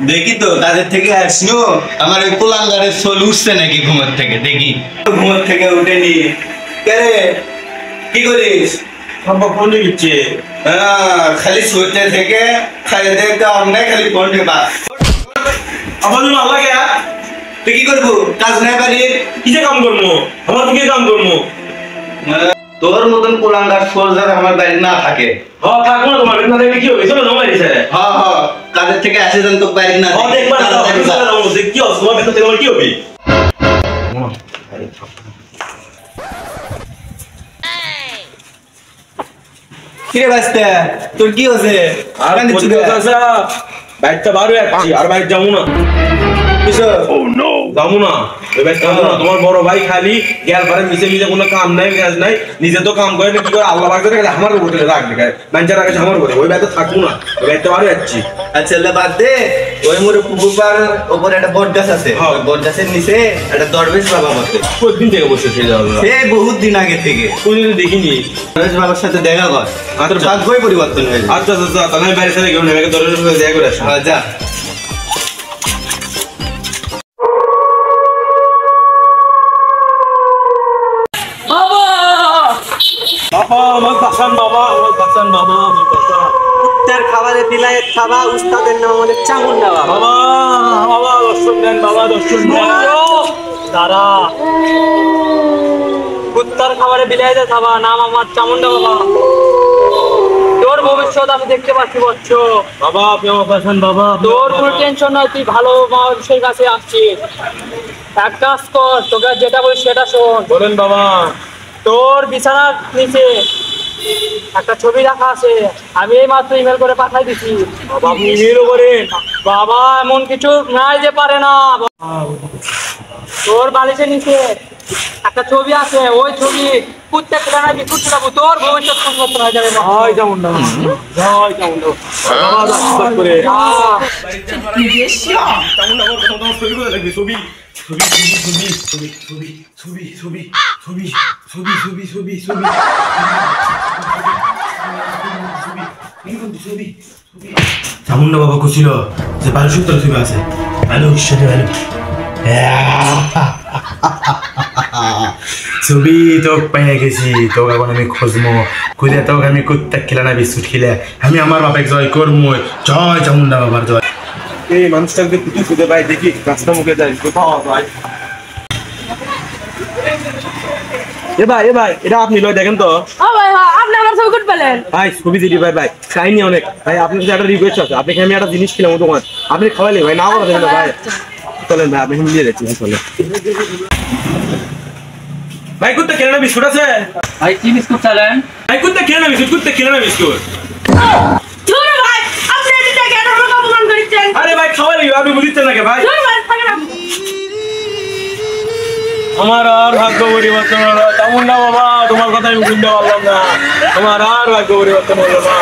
দেখি তো কাজের থেকে আসলো আমার ওই কুলাঙ্গারের সোল উঠছে নাকি ঘুমের থেকে, দেখি ঘুমের থেকে উঠেনি। কে রে, কি করিস? ফোন দিচ্ছে। খালি শুতে থেকে খাইয়ে দিয়ে কাম নাই, খালি ফোন টেপা। আমার জন্য আল্লাহ কে তুই কি করবো? কাজ নাই বাড়ির, কিসে কাম করবো? আমার কি কাম করবো? তোর মতন কুলাঙ্গার সোল যাতে আমার বাড়ি না থাকে। হ্যাঁ থাকবো না, তোমার বেতন দেখলে কি হবে? চলো জমা দিছে। হ্যাঁ হ্যাঁ, কাজের থেকে আসে যেন তো বাড়ি না হ্যাঁ দেখবা না, কি হবে? তোমার বেতন থেকে আমার কি হবে? কিরে বাস্তা, তোর কি হচ্ছে? আর বাইকটা বার হয়ে যাচ্ছি, আর বাইক যাবো না। যাবো না, ওই বাইক যাবো না। তোমার বড় ভাই খালি গেল পারে মিশে মিশে কোনো কাম নাই, কাজ নাই, নিজে তো কাম করে না, কি করে আল্লাহ বাগ করে আমার উপরে রাখবে, মানুষের আগে আমার উপরে। ওই বাইকটা থাকবো না, ওই বাইকটা বার হয়ে যাচ্ছি। আচ্ছা বাদ দে, ওই মোরে পুকুর ওপরে একটা বট গাছ আছে, বট গাছের নিচে একটা দরবেশ বাবা বসে। কতদিন থেকে বসে সেই যাবে? সে বহুত দিন আগে থেকে, কোনদিন দেখিনি। দরবেশ বাবার সাথে দেখা কর, তোর ভাগ্যই পরিবর্তন হয়ে যাবে। আচ্ছা আচ্ছা, তাহলে আমি বাইরে সাথে গেলাম, দরবেশের সাথে দেখা করে আসি। যা। বাবা আমার বাসান, বাবা আমার বাসান, বাবা আমার বাসান। উত্তর খাবারে বিলায়েত খাবা, উস্তাদের নাম আমাদের চামুন্ডা বাবা। বাবা বাবা দর্শন দেন, বাবা দর্শন দেন। তারা উত্তর খাবারে বিলায়েত খাবা, নাম আমার চামুন্ডা বাবা। তোর ভবিষ্যৎ আমি দেখতে পাচ্ছি বচ্চ। বাবা আপনি আমার বাসান, বাবা তোর কোনো টেনশন নাই, তুই ভালো মানুষের কাছে আসছিস। এক কাজ কর, তোকে যেটা বলি সেটা শোন। বলেন বাবা। তোর বিছানার নিচে একটা ছবি রাখা আছে, আমি এই মাত্র ইমেল করে পাঠাই দিছি। বাবা আপনি ইমেলও করেন? বাবা এমন কিছু নাই যে পারে না। তোর বালিশের নিচে একটা ছবি আছে, ওই ছবি প্রত্যেক জানাবি তোর ভবিষ্যৎ পরিবর্তন হয়ে যাবে। জয় চামুন্ডা, জয় চামুন্ডা। বাবা আশীর্বাদ করে। চামুন্ডা আমার কথা তোমার ছবি করে লাগবে, ছবি ছবি ছবি ছবি ছবি ছবি ছবি ছবি ছবি ছবি ছবি ছবি ছবি। চামুন্ডা বাবা কছিল যে 12 ছবি আছে। হ্যালো ঈশ্বরে হ্যালো, ছবি তো পেয়ে গেছি, তোকে এখন আমি খুঁজবো, খুঁজে তোকে আমি কুত্তা খেলে না বিস্কুট খেলে আমি আমার বাপে জয় করবো। জয় চামুন্ডা বাবার জয়। এই মানুষটাকে খুঁজে খুঁজে পাই, দেখি রাস্তা মুখে যাই কোথাও ভাই। এ ভাই এটা আপনি লয় দেখেন তো। ভাই আপনি আমার ছবি কোট পেলেন? ভাই ছবি দিলি ভাই চাইনি অনেক ভাই, আপনার কাছে একটা রিকোয়েস্ট আছে। আপনাকে আমি একটা জিনিস খিলাম দোকান, আপনি খাওয়াইলে ভাই না করা দেবেন না ভাই। চলেন ভাই, আপনি নিয়ে যাচ্ছি। চলে ভাই, কুত্তা খেলে না বিস্কুট আছে? ভাই কি বিস্কুট চালেন? ভাই কুত্তা খেলে না বিস্কুট, কুত্তা খেলে না বিস্কুট। ধুর ভাই, আপনি এদিকে কেন আমাকে অপমান করছেন? আরে ভাই খাওয়াইলে আপনি বুঝছেন নাকি ভাই? ধুর ভাই, থাকেন আপনি। আমার আর ভাগ্য পরিবর্তন হলো চামুন্ডা বাবা, তোমার কথা আমি বুঝতে পারলাম না। আমার আর ভাগ্য পরিবর্তন হলো না।